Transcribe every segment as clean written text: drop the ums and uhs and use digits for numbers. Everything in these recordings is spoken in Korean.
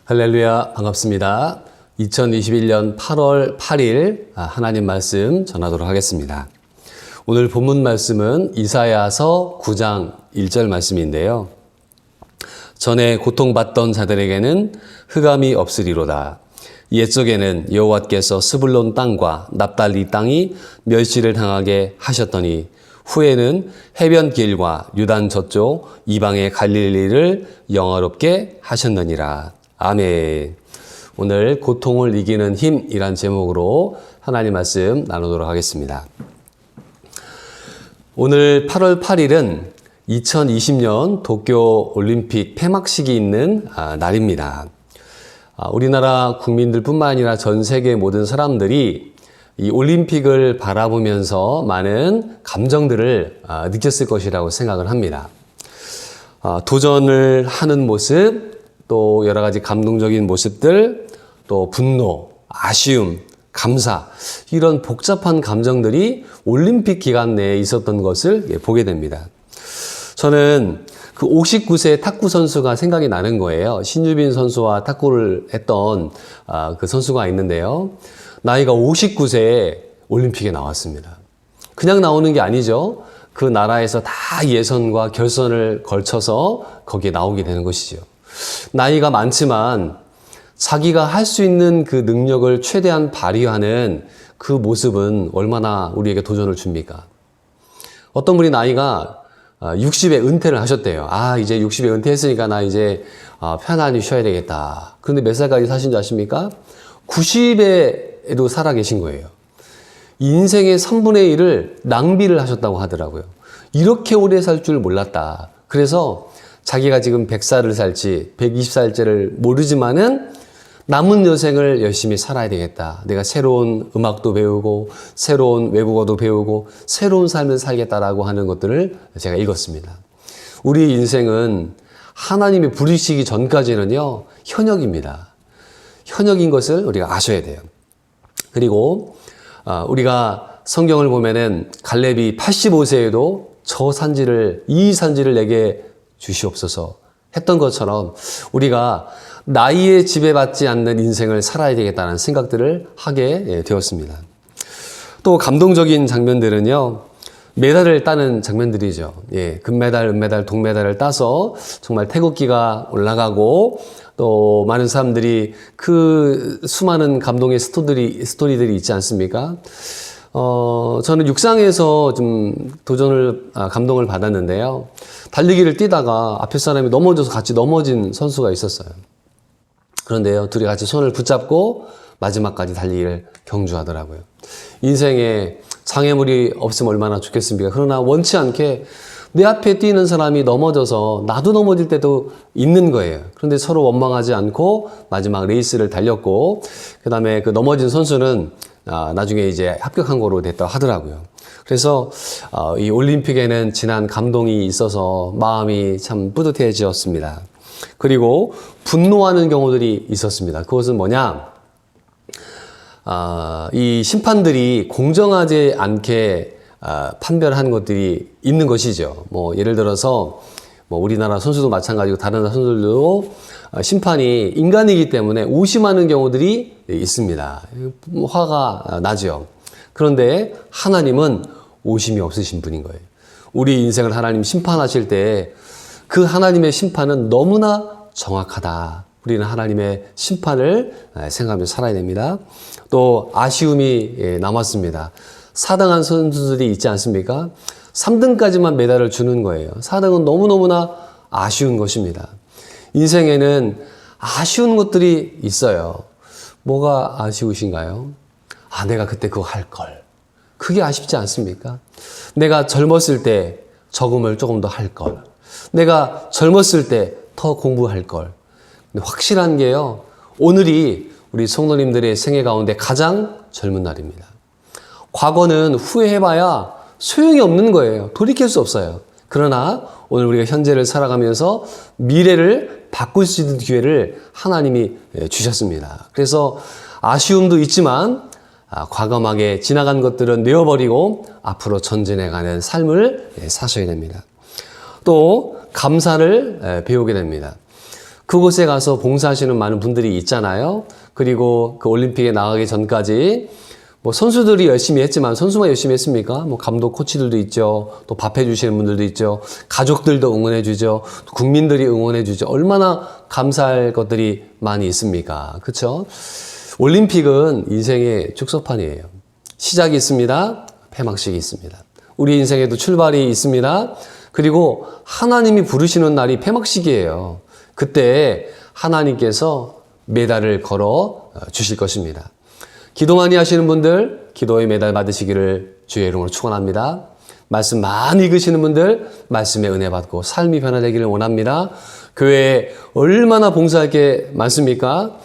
할렐루야, 반갑습니다. 2021년 8월 8일 하나님 말씀 전하도록 하겠습니다. 오늘 본문 말씀은 이사야서 9장 1절 말씀인데요. 전에 고통받던 자들에게는 흑암이 없으리로다. 옛적에는 여호와께서 스불론 땅과 납달리 땅이 멸시를 당하게 하셨더니 후에는 해변 길과 유단 저쪽 이방의 갈릴리를 영화롭게 하셨느니라. 아멘. 오늘 고통을 이기는 힘이란 제목으로 하나님 말씀 나누도록 하겠습니다. 오늘 8월 8일은 2020년 도쿄 올림픽 폐막식이 있는 날입니다. 우리나라 국민들뿐만 아니라 전 세계 모든 사람들이 이 올림픽을 바라보면서 많은 감정들을 느꼈을 것이라고 생각을 합니다. 도전을 하는 모습, 또 여러 가지 감동적인 모습들, 또 분노, 아쉬움, 감사, 이런 복잡한 감정들이 올림픽 기간 내에 있었던 것을 보게 됩니다. 저는 그 59세 탁구 선수가 생각이 나는 거예요. 신유빈 선수와 탁구를 했던 그 선수가 있는데요. 나이가 59세에 올림픽에 나왔습니다. 그냥 나오는 게 아니죠. 그 나라에서 다 예선과 결선을 걸쳐서 거기에 나오게 되는 것이죠. 나이가 많지만 자기가 할 수 있는 그 능력을 최대한 발휘하는 그 모습은 얼마나 우리에게 도전을 줍니까? 어떤 분이 나이가 60에 은퇴를 하셨대요. 이제 60에 은퇴했으니까 나 이제 편안히 쉬어야 되겠다. 그런데 몇 살까지 사신 줄 아십니까? 90에도 살아 계신 거예요. 인생의 3분의 1을 낭비를 하셨다고 하더라고요. 이렇게 오래 살 줄 몰랐다. 그래서 자기가 지금 100살을 살지 120살째를 모르지만은 남은 여생을 열심히 살아야 되겠다. 내가 새로운 음악도 배우고 새로운 외국어도 배우고 새로운 삶을 살겠다라고 하는 것들을 제가 읽었습니다. 우리 인생은 하나님이 부르시기 전까지는요, 현역입니다. 현역인 것을 우리가 아셔야 돼요. 그리고 우리가 성경을 보면은 갈렙이 85세에도 이 산지를 내게 주시옵소서 했던 것처럼 우리가 나이에 지배받지 않는 인생을 살아야 되겠다는 생각들을 하게 되었습니다. 또 감동적인 장면들은요, 메달을 따는 장면들이죠. 금메달, 은메달, 동메달을 따서 정말 태극기가 올라가고 또 많은 사람들이 그 수많은 감동의 스토리들이 있지 않습니까? 저는 육상에서 좀 감동을 받았는데요. 달리기를 뛰다가 앞에 사람이 넘어져서 같이 넘어진 선수가 있었어요. 그런데요, 둘이 같이 손을 붙잡고 마지막까지 달리기를 경주하더라고요. 인생에 장애물이 없으면 얼마나 좋겠습니까? 그러나 원치 않게 내 앞에 뛰는 사람이 넘어져서 나도 넘어질 때도 있는 거예요. 그런데 서로 원망하지 않고 마지막 레이스를 달렸고, 그 다음에 그 넘어진 선수는 나중에 이제 합격한 거로 됐다고 하더라고요. 그래서 이 올림픽에는 지난 감동이 있어서 마음이 참 뿌듯해지었습니다. 그리고 분노하는 경우들이 있었습니다. 그것은 뭐냐? 이 심판들이 공정하지 않게 판별한 것들이 있는 것이죠. 예를 들어서 우리나라 선수도 마찬가지고 다른 선수들도 심판이 인간이기 때문에 오심하는 경우들이 있습니다. 화가 나죠. 그런데 하나님은 오심이 없으신 분인 거예요. 우리 인생을 하나님 심판하실 때 그 하나님의 심판은 너무나 정확하다. 우리는 하나님의 심판을 생각하며 살아야 됩니다. 또 아쉬움이 남았습니다. 4등한 선수들이 있지 않습니까? 3등까지만 메달을 주는 거예요. 4등은 너무너무나 아쉬운 것입니다. 인생에는 아쉬운 것들이 있어요. 뭐가 아쉬우신가요? 내가 그때 그거 할 걸. 그게 아쉽지 않습니까? 내가 젊었을 때 적응을 조금 더 할 걸. 내가 젊었을 때 더 공부할 걸. 근데 확실한 게요, 오늘이 우리 성도님들의 생애 가운데 가장 젊은 날입니다. 과거는 후회해봐야 소용이 없는 거예요. 돌이킬 수 없어요. 그러나 오늘 우리가 현재를 살아가면서 미래를 바꿀 수 있는 기회를 하나님이 주셨습니다. 그래서 아쉬움도 있지만 과감하게 지나간 것들은 내어버리고 앞으로 전진해가는 삶을 사셔야 됩니다. 또 감사를 배우게 됩니다. 그곳에 가서 봉사하시는 많은 분들이 있잖아요. 그리고 그 올림픽에 나가기 전까지 뭐 선수들이 열심히 했지만 선수만 열심히 했습니까? 뭐 감독, 코치들도 있죠. 또 밥 해주시는 분들도 있죠. 가족들도 응원해 주죠. 국민들이 응원해 주죠. 얼마나 감사할 것들이 많이 있습니까? 그렇죠? 올림픽은 인생의 축소판이에요. 시작이 있습니다. 폐막식이 있습니다. 우리 인생에도 출발이 있습니다. 그리고 하나님이 부르시는 날이 폐막식이에요. 그때 하나님께서 메달을 걸어 주실 것입니다. 기도 많이 하시는 분들 기도의 메달 받으시기를 주의 이름으로 축원합니다. 말씀 많이 읽으시는 분들 말씀의 은혜 받고 삶이 변화되기를 원합니다. 교회에 얼마나 봉사할 게 많습니까?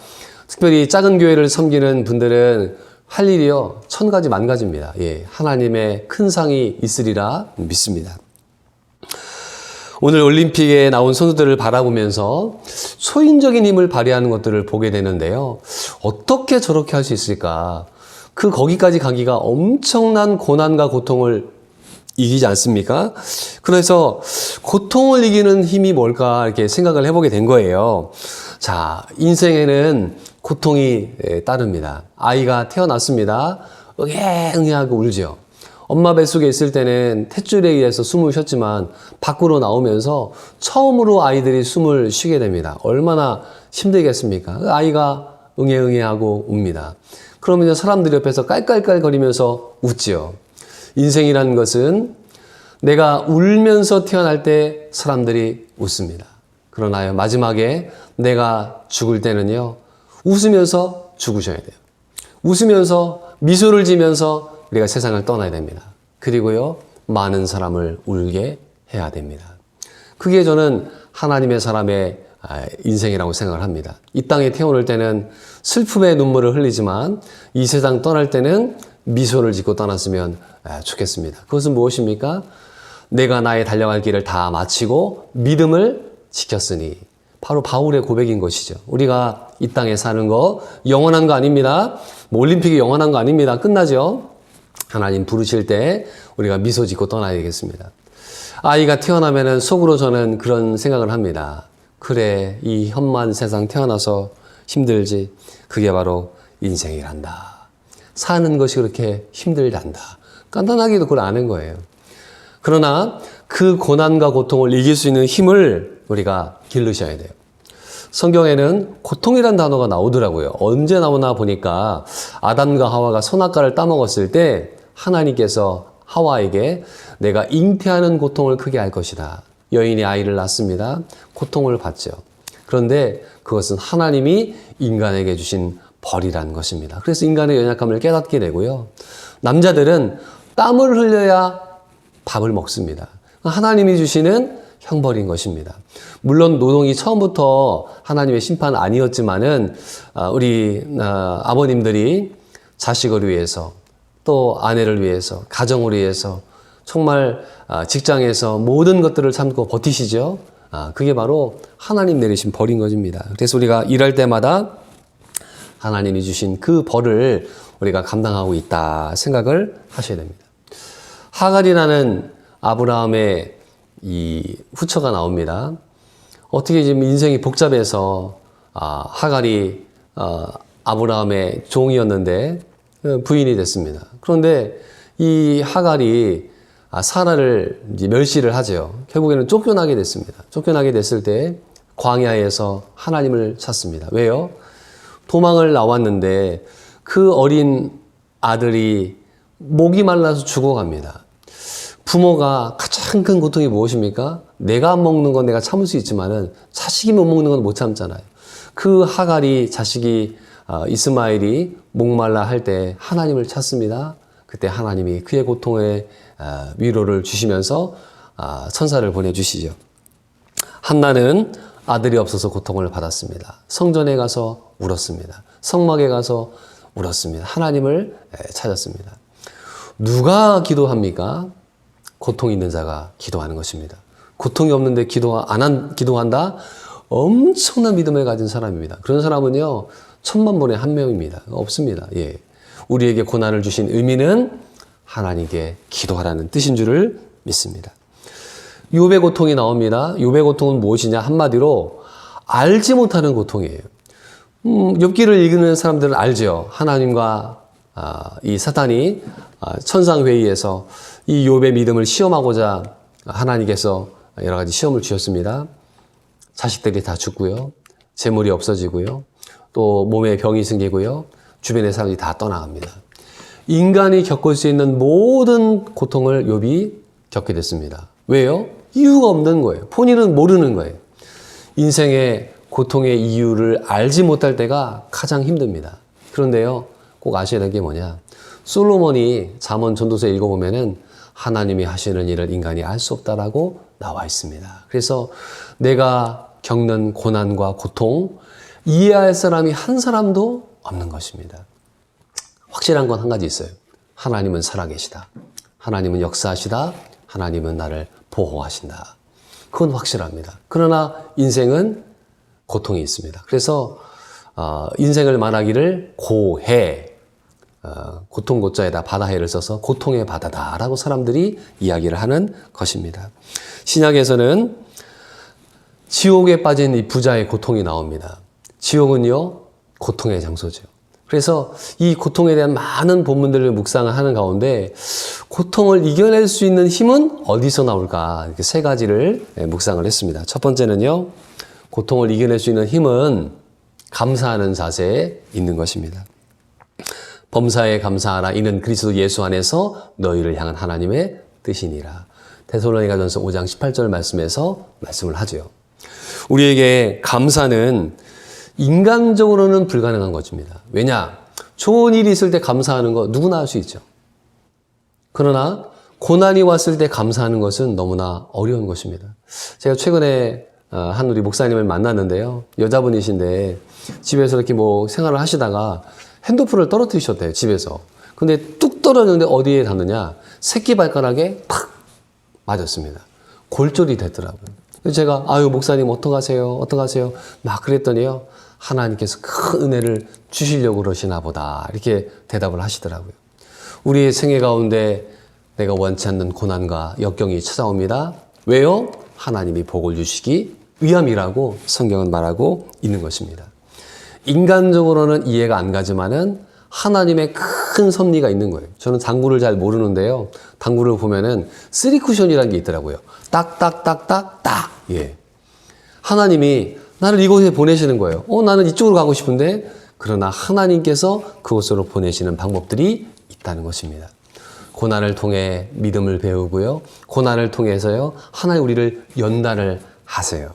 특별히 작은 교회를 섬기는 분들은 할 일이요 1000가지 만가지입니다. 예, 하나님의 큰 상이 있으리라 믿습니다. 오늘 올림픽에 나온 선수들을 바라보면서 소인적인 힘을 발휘하는 것들을 보게 되는데요. 어떻게 저렇게 할 수 있을까? 거기까지 가기가 엄청난 고난과 고통을 이기지 않습니까? 그래서 고통을 이기는 힘이 뭘까 이렇게 생각을 해보게 된 거예요. 자, 인생에는 고통이 따릅니다. 아이가 태어났습니다. 응애응애하고 울죠. 엄마 뱃속에 있을 때는 탯줄에 의해서 숨을 쉬었지만 밖으로 나오면서 처음으로 아이들이 숨을 쉬게 됩니다. 얼마나 힘들겠습니까? 아이가 응애응애하고 웁니다. 그러면 사람들이 옆에서 깔깔깔거리면서 웃지요. 인생이라는 것은 내가 울면서 태어날 때 사람들이 웃습니다. 그러나 마지막에 내가 죽을 때는요. 웃으면서 죽으셔야 돼요. 웃으면서 미소를 지면서 우리가 세상을 떠나야 됩니다. 그리고요, 많은 사람을 울게 해야 됩니다. 그게 저는 하나님의 사람의 인생이라고 생각을 합니다. 이 땅에 태어날 때는 슬픔의 눈물을 흘리지만 이 세상 떠날 때는 미소를 짓고 떠났으면 좋겠습니다. 그것은 무엇입니까? 내가 나의 달려갈 길을 다 마치고 믿음을 지켰으니 바로 바울의 고백인 것이죠. 우리가 이 땅에 사는 거 영원한 거 아닙니다. 올림픽이 영원한 거 아닙니다. 끝나죠. 하나님 부르실 때 우리가 미소 짓고 떠나야 되겠습니다. 아이가 태어나면은 속으로 저는 그런 생각을 합니다. 그래, 이 험한 세상 태어나서 힘들지. 그게 바로 인생이란다. 사는 것이 그렇게 힘들단다. 간단하게도 그걸 아는 거예요. 그러나 그 고난과 고통을 이길 수 있는 힘을 우리가 기르셔야 돼요. 성경에는 고통이란 단어가 나오더라고요. 언제 나오나 보니까 아담과 하와가 선악과를 따먹었을 때 하나님께서 하와에게 내가 잉태하는 고통을 크게 할 것이다. 여인이 아이를 낳습니다. 고통을 받죠. 그런데 그것은 하나님이 인간에게 주신 벌이라는 것입니다. 그래서 인간의 연약함을 깨닫게 되고요. 남자들은 땀을 흘려야 밥을 먹습니다. 하나님이 주시는 형벌인 것입니다. 물론 노동이 처음부터 하나님의 심판은 아니었지만은 우리 아버님들이 자식을 위해서 또 아내를 위해서 가정을 위해서 정말 직장에서 모든 것들을 참고 버티시죠. 그게 바로 하나님 내리신 벌인 것입니다. 그래서 우리가 일할 때마다 하나님이 주신 그 벌을 우리가 감당하고 있다 생각을 하셔야 됩니다. 하갈이라는 아브라함의 이 후처가 나옵니다. 어떻게 지금 인생이 복잡해서 하갈이 아브라함의 종이었는데 부인이 됐습니다. 그런데 이 하갈이 사라를 이제 멸시를 하죠. 결국에는 쫓겨나게 됐습니다. 쫓겨나게 됐을 때 광야에서 하나님을 찾습니다. 왜요? 도망을 나왔는데 그 어린 아들이 목이 말라서 죽어갑니다. 부모가 가장 큰 고통이 무엇입니까? 내가 안 먹는 건 내가 참을 수 있지만은 자식이 못 먹는 건 못 참잖아요. 그 하갈이 자식이 이스마엘이 목말라 할 때 하나님을 찾습니다. 그때 하나님이 그의 고통에 위로를 주시면서 천사를 보내주시죠. 한나는 아들이 없어서 고통을 받았습니다. 성전에 가서 울었습니다. 성막에 가서 울었습니다. 하나님을 찾았습니다. 누가 기도합니까? 고통이 있는 자가 기도하는 것입니다. 고통이 없는데 기도한다? 엄청난 믿음을 가진 사람입니다. 그런 사람은요, 1000만분의 1명입니다. 없습니다. 예. 우리에게 고난을 주신 의미는 하나님께 기도하라는 뜻인 줄을 믿습니다. 욥의 고통이 나옵니다. 욥의 고통은 무엇이냐? 한마디로 알지 못하는 고통이에요. 욥기를 읽는 사람들은 알죠. 하나님과 이 사탄이 천상회의에서 이 욥의 믿음을 시험하고자 하나님께서 여러 가지 시험을 주셨습니다. 자식들이 다 죽고요. 재물이 없어지고요. 또 몸에 병이 생기고요. 주변의 사람들이 다 떠나갑니다. 인간이 겪을 수 있는 모든 고통을 욥이 겪게 됐습니다. 왜요? 이유가 없는 거예요. 본인은 모르는 거예요. 인생의 고통의 이유를 알지 못할 때가 가장 힘듭니다. 그런데요, 꼭 아셔야 될 게 뭐냐. 솔로몬이 잠언 전도서에 읽어보면은 하나님이 하시는 일을 인간이 알 수 없다라고 나와 있습니다. 그래서 내가 겪는 고난과 고통, 이해할 사람이 한 사람도 없는 것입니다. 확실한 건 한 가지 있어요. 하나님은 살아계시다. 하나님은 역사하시다. 하나님은 나를 보호하신다. 그건 확실합니다. 그러나 인생은 고통이 있습니다. 그래서 인생을 말하기를 고해, 고통고자에다 바다해를 써서 고통의 바다다라고 사람들이 이야기를 하는 것입니다. 신약에서는 지옥에 빠진 이 부자의 고통이 나옵니다. 지옥은요, 고통의 장소죠. 그래서 이 고통에 대한 많은 본문들을 묵상을 하는 가운데 고통을 이겨낼 수 있는 힘은 어디서 나올까? 이렇게 세 가지를 묵상을 했습니다. 첫 번째는요, 고통을 이겨낼 수 있는 힘은 감사하는 자세에 있는 것입니다. 범사에 감사하라. 이는 그리스도 예수 안에서 너희를 향한 하나님의 뜻이니라. 데살로니가전서 5장 18절 말씀에서 말씀을 하죠. 우리에게 감사는 인간적으로는 불가능한 것입니다. 왜냐? 좋은 일이 있을 때 감사하는 거 누구나 할 수 있죠. 그러나 고난이 왔을 때 감사하는 것은 너무나 어려운 것입니다. 제가 최근에 한 우리 목사님을 만났는데요. 여자분이신데 집에서 이렇게 뭐 생활을 하시다가 핸드폰을 떨어뜨리셨대요. 집에서. 근데 뚝 떨어졌는데 어디에 닿느냐? 새끼발가락에 팍 맞았습니다. 골절이 됐더라고요. 그래서 제가 아유 목사님 어떡하세요? 막 그랬더니요. 하나님께서 큰 은혜를 주시려고 그러시나 보다. 이렇게 대답을 하시더라고요. 우리의 생애 가운데 내가 원치 않는 고난과 역경이 찾아옵니다. 왜요? 하나님이 복을 주시기 위함이라고 성경은 말하고 있는 것입니다. 인간적으로는 이해가 안 가지만은 하나님의 큰 섭리가 있는 거예요. 저는 당구를 잘 모르는데요. 당구를 보면은 3쿠션이라는 게 있더라고요. 딱. 예. 하나님이 나를 이곳에 보내시는 거예요. 나는 이쪽으로 가고 싶은데, 그러나 하나님께서 그곳으로 보내시는 방법들이 있다는 것입니다. 고난을 통해 믿음을 배우고요. 고난을 통해서요. 하나님 우리를 연단을 하세요.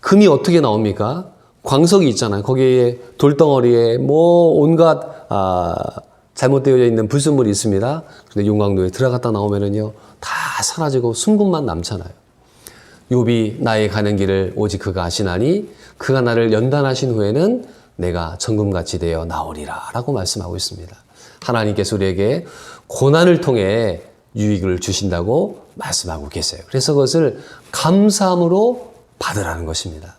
금이 어떻게 나옵니까? 광석이 있잖아요. 거기에 돌덩어리에 뭐 온갖 잘못되어 있는 불순물이 있습니다. 근데 용광로에 들어갔다 나오면은요 다 사라지고 순금만 남잖아요. 욥이 나의 가는 길을 오직 그가 아시나니 그가 나를 연단하신 후에는 내가 정금같이 되어 나오리라 라고 말씀하고 있습니다. 하나님께서 우리에게 고난을 통해 유익을 주신다고 말씀하고 계세요. 그래서 그것을 감사함으로 받으라는 것입니다.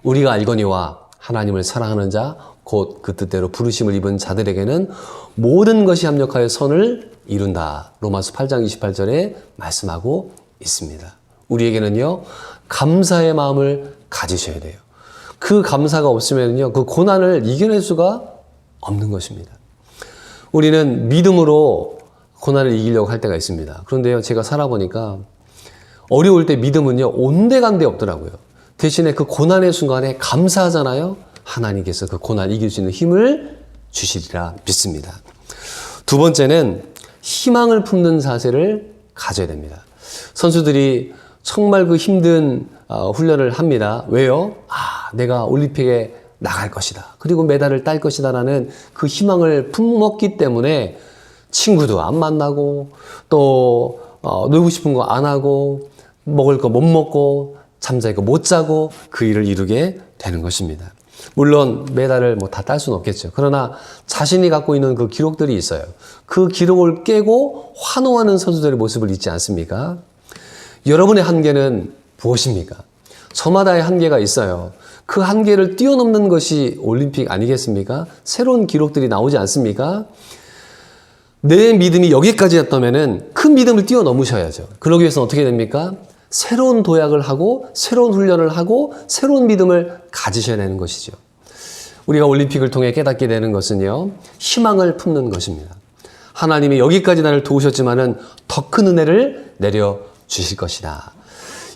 우리가 알거니와 하나님을 사랑하는 자, 곧 그 뜻대로 부르심을 입은 자들에게는 모든 것이 합력하여 선을 이룬다. 로마서 8장 28절에 말씀하고 있습니다. 우리에게는요, 감사의 마음을 가지셔야 돼요. 그 감사가 없으면요, 그 고난을 이겨낼 수가 없는 것입니다. 우리는 믿음으로 고난을 이기려고 할 때가 있습니다. 그런데요, 제가 살아보니까 어려울 때 믿음은요, 온데간데 없더라고요. 대신에 그 고난의 순간에 감사하잖아요. 하나님께서 그 고난을 이길 수 있는 힘을 주시리라 믿습니다. 두 번째는 희망을 품는 자세를 가져야 됩니다. 선수들이 정말 그 힘든 훈련을 합니다. 왜요? 내가 올림픽에 나갈 것이다. 그리고 메달을 딸 것이다 라는 그 희망을 품었기 때문에 친구도 안 만나고 또 놀고 싶은 거 안 하고 먹을 거 못 먹고 잠잘 거 못 자고 그 일을 이루게 되는 것입니다. 물론 메달을 뭐 다 딸 수는 없겠죠. 그러나 자신이 갖고 있는 그 기록들이 있어요. 그 기록을 깨고 환호하는 선수들의 모습을 잊지 않습니까? 여러분의 한계는 무엇입니까? 저마다의 한계가 있어요. 그 한계를 뛰어넘는 것이 올림픽 아니겠습니까? 새로운 기록들이 나오지 않습니까? 내 믿음이 여기까지였다면은 큰 믿음을 뛰어넘으셔야죠. 그러기 위해서는 어떻게 됩니까? 새로운 도약을 하고 새로운 훈련을 하고 새로운 믿음을 가지셔야 되는 것이죠. 우리가 올림픽을 통해 깨닫게 되는 것은요, 희망을 품는 것입니다. 하나님이 여기까지 나를 도우셨지만은 더 큰 은혜를 내려 주실 것이다.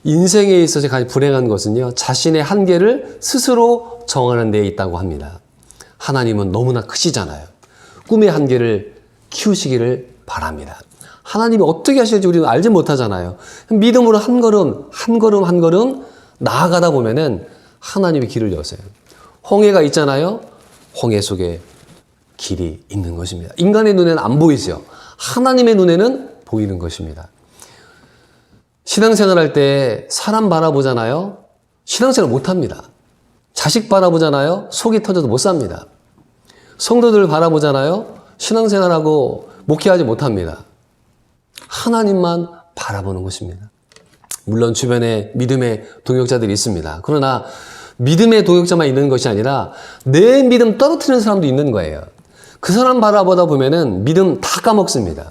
인생에 있어서 가장 불행한 것은요, 자신의 한계를 스스로 정하는 데에 있다고 합니다. 하나님은 너무나 크시잖아요. 꿈의 한계를 키우시기를 바랍니다. 하나님이 어떻게 하실지 우리는 알지 못하잖아요. 믿음으로 한 걸음, 한 걸음, 한 걸음 나아가다 보면은 하나님이 길을 여세요. 홍해가 있잖아요. 홍해 속에 길이 있는 것입니다. 인간의 눈에는 안 보이죠. 하나님의 눈에는 보이는 것입니다. 신앙생활 할 때 사람 바라보잖아요. 신앙생활 못합니다. 자식 바라보잖아요. 속이 터져도 못 삽니다. 성도들 바라보잖아요. 신앙생활하고 목회하지 못합니다. 하나님만 바라보는 것입니다. 물론 주변에 믿음의 동역자들이 있습니다. 그러나 믿음의 동역자만 있는 것이 아니라 내 믿음 떨어뜨리는 사람도 있는 거예요. 그 사람 바라보다 보면은 믿음 다 까먹습니다.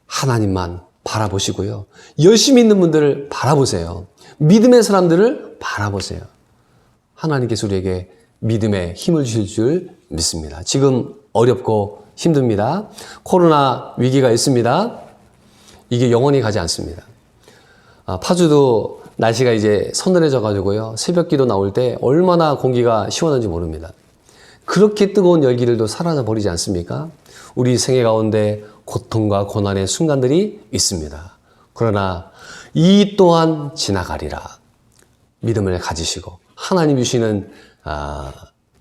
하나님만 바라보시고요. 열심히 있는 분들을 바라보세요. 믿음의 사람들을 바라보세요. 하나님께서 우리에게 믿음의 힘을 주실 줄 믿습니다. 지금 어렵고 힘듭니다. 코로나 위기가 있습니다. 이게 영원히 가지 않습니다. 파주도 날씨가 이제 서늘해져 가지고요. 새벽 기도 나올 때 얼마나 공기가 시원한지 모릅니다. 그렇게 뜨거운 열기들도 사라져 버리지 않습니까? 우리 생애 가운데 고통과 고난의 순간들이 있습니다. 그러나 이 또한 지나가리라. 믿음을 가지시고 하나님 주시는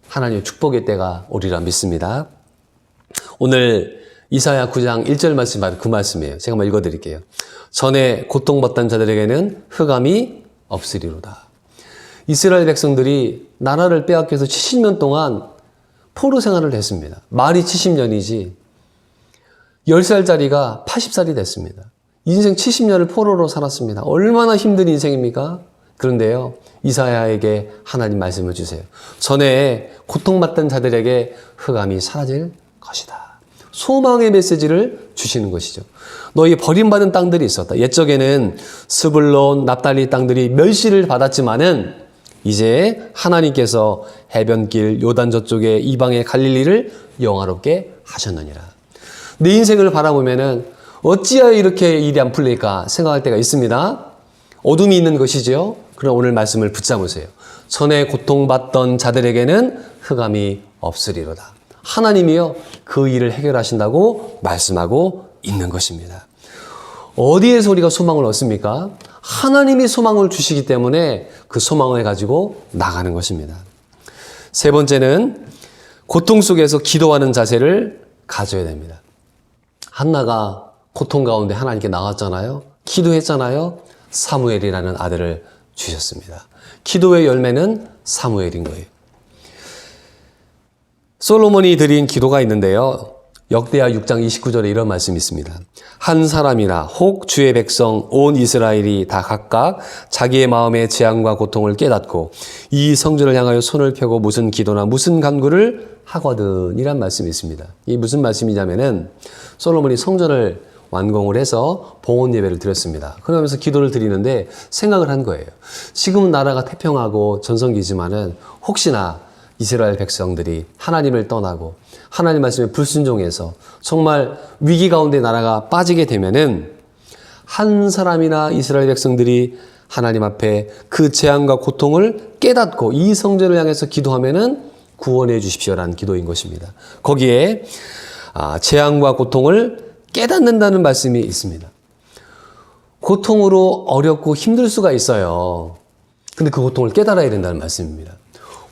하나님의 축복의 때가 오리라 믿습니다. 오늘 이사야 9장 1절 말씀, 그 말씀이에요. 제가 한번 읽어드릴게요. 전에 고통받던 자들에게는 흑암이 없으리로다. 이스라엘 백성들이 나라를 빼앗겨서 70년 동안 포로 생활을 했습니다. 말이 70년이지 10살짜리가 80살이 됐습니다. 인생 70년을 포로로 살았습니다. 얼마나 힘든 인생입니까? 그런데요, 이사야에게 하나님 말씀을 주세요. 전에 고통받던 자들에게 흑암이 사라질 것이다. 소망의 메시지를 주시는 것이죠. 너희 버림받은 땅들이 있었다. 옛적에는 스불론, 납달리 땅들이 멸시를 받았지만은 이제 하나님께서 해변길 요단 저쪽에 이방의 갈릴리를 영화롭게 하셨느니라. 내 인생을 바라보면은 어찌하여 이렇게 일이 안 풀릴까 생각할 때가 있습니다. 어둠이 있는 것이죠. 그러나 오늘 말씀을 붙잡으세요. 전에 고통받던 자들에게는 흑암이 없으리로다. 하나님이요, 그 일을 해결하신다고 말씀하고 있는 것입니다. 어디에서 우리가 소망을 얻습니까? 하나님이 소망을 주시기 때문에 그 소망을 가지고 나가는 것입니다. 세 번째는 고통 속에서 기도하는 자세를 가져야 됩니다. 한나가 고통 가운데 하나님께 나왔잖아요. 기도했잖아요. 사무엘이라는 아들을 주셨습니다. 기도의 열매는 사무엘인 거예요. 솔로몬이 드린 기도가 있는데요. 역대하 6장 29절에 이런 말씀이 있습니다. 한 사람이나 혹 주의 백성 온 이스라엘이 다 각각 자기의 마음의 재앙과 고통을 깨닫고 이 성전을 향하여 손을 펴고 무슨 기도나 무슨 간구를 하거든 이란 말씀이 있습니다. 이 무슨 말씀이냐면은 솔로몬이 성전을 완공을 해서 봉헌 예배를 드렸습니다. 그러면서 기도를 드리는데 생각을 한 거예요. 지금은 나라가 태평하고 전성기지만은 혹시나 이스라엘 백성들이 하나님을 떠나고 하나님 말씀에 불순종해서 정말 위기 가운데 나라가 빠지게 되면은 한 사람이나 이스라엘 백성들이 하나님 앞에 그 재앙과 고통을 깨닫고 이 성전을 향해서 기도하면은 구원해 주십시오라는 기도인 것입니다. 거기에 재앙과 고통을 깨닫는다는 말씀이 있습니다. 고통으로 어렵고 힘들 수가 있어요. 근데 그 고통을 깨달아야 된다는 말씀입니다.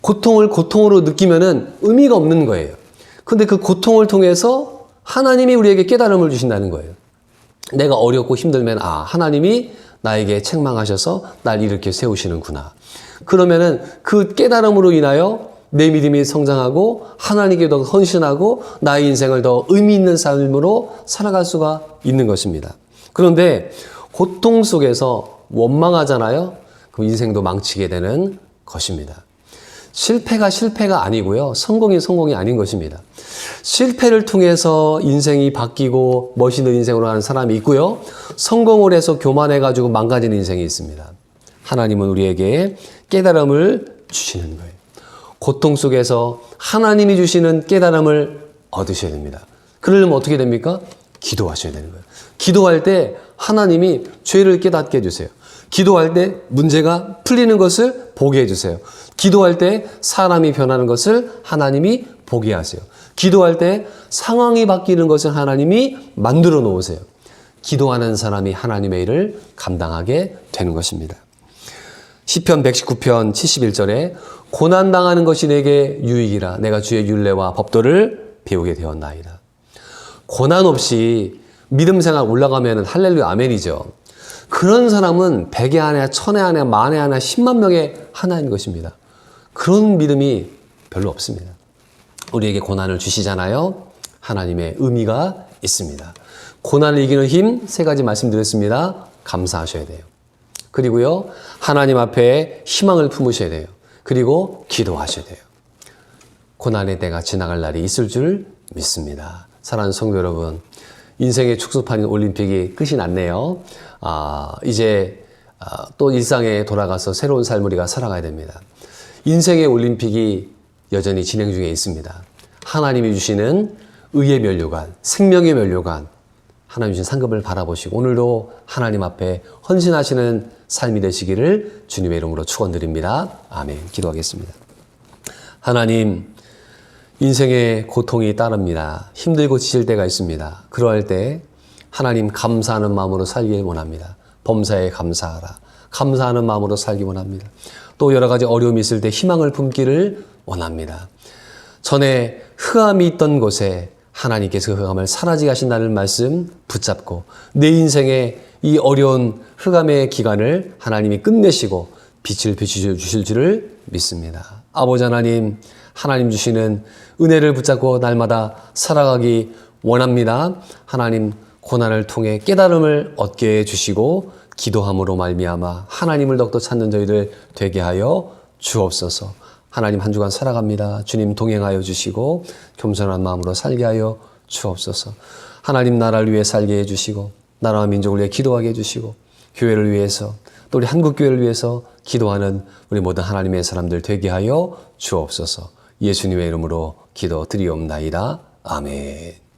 고통을 고통으로 느끼면은 의미가 없는 거예요. 근데 그 고통을 통해서 하나님이 우리에게 깨달음을 주신다는 거예요. 내가 어렵고 힘들면 하나님이 나에게 책망하셔서 날 이렇게 세우시는구나. 그러면은 그 깨달음으로 인하여 내 믿음이 성장하고 하나님께 더 헌신하고 나의 인생을 더 의미 있는 삶으로 살아갈 수가 있는 것입니다. 그런데 고통 속에서 원망하잖아요. 그럼 인생도 망치게 되는 것입니다. 실패가 실패가 아니고요. 성공이 성공이 아닌 것입니다. 실패를 통해서 인생이 바뀌고 멋있는 인생으로 가는 사람이 있고요. 성공을 해서 교만해가지고 망가지는 인생이 있습니다. 하나님은 우리에게 깨달음을 주시는 거예요. 고통 속에서 하나님이 주시는 깨달음을 얻으셔야 됩니다. 그러려면 어떻게 됩니까? 기도하셔야 되는 거예요. 기도할 때 하나님이 죄를 깨닫게 해주세요. 기도할 때 문제가 풀리는 것을 보게 해주세요. 기도할 때 사람이 변하는 것을 하나님이 보게 하세요. 기도할 때 상황이 바뀌는 것을 하나님이 만들어 놓으세요. 기도하는 사람이 하나님의 일을 감당하게 되는 것입니다. 시편 119편 71절에 고난당하는 것이 내게 유익이라 내가 주의 율례와 법도를 배우게 되었나이다. 고난 없이 믿음 생활 올라가면 할렐루야 아멘이죠. 그런 사람은 100의 하나, 1000의 하나, 만의 하나, 10만 명의 하나인 것입니다. 그런 믿음이 별로 없습니다. 우리에게 고난을 주시잖아요. 하나님의 의미가 있습니다. 고난을 이기는 힘 3가지 말씀드렸습니다. 감사하셔야 돼요. 그리고요, 하나님 앞에 희망을 품으셔야 돼요. 그리고 기도하셔야 돼요. 고난의 때가 지나갈 날이 있을 줄 믿습니다. 사랑하는 성도 여러분, 인생의 축소판인 올림픽이 끝이 났네요. 이제 또 일상에 돌아가서 새로운 삶을 우리가 살아가야 됩니다. 인생의 올림픽이 여전히 진행 중에 있습니다. 하나님이 주시는 의의 면류관, 생명의 면류관, 하나님 주신 상급을 바라보시고 오늘도 하나님 앞에 헌신하시는 삶이 되시기를 주님의 이름으로 축원드립니다. 아멘. 기도하겠습니다. 하나님, 인생의 고통이 따릅니다. 힘들고 지칠 때가 있습니다. 그러할 때 하나님 감사하는 마음으로 살기 원합니다. 범사에 감사하라. 감사하는 마음으로 살기 원합니다. 또 여러 가지 어려움이 있을 때 희망을 품기를 원합니다. 전에 흑암이 있던 곳에 하나님께서 그 흑암을 사라지게 하신다는 말씀 붙잡고 내 인생의 이 어려운 흑암의 기간을 하나님이 끝내시고 빛을 비추실 줄을 믿습니다. 아버지 하나님, 하나님 주시는 은혜를 붙잡고 날마다 살아가기 원합니다. 하나님 고난을 통해 깨달음을 얻게 해주시고 기도함으로 말미암아 하나님을 더욱더 찾는 저희들 되게 하여 주옵소서. 하나님 한 주간 살아갑니다. 주님 동행하여 주시고 겸손한 마음으로 살게 하여 주옵소서. 하나님 나라를 위해 살게 해주시고 나라와 민족을 위해 기도하게 해주시고 교회를 위해서 또 우리 한국교회를 위해서 기도하는 우리 모든 하나님의 사람들 되게 하여 주옵소서. 예수님의 이름으로 기도드리옵나이다. 아멘.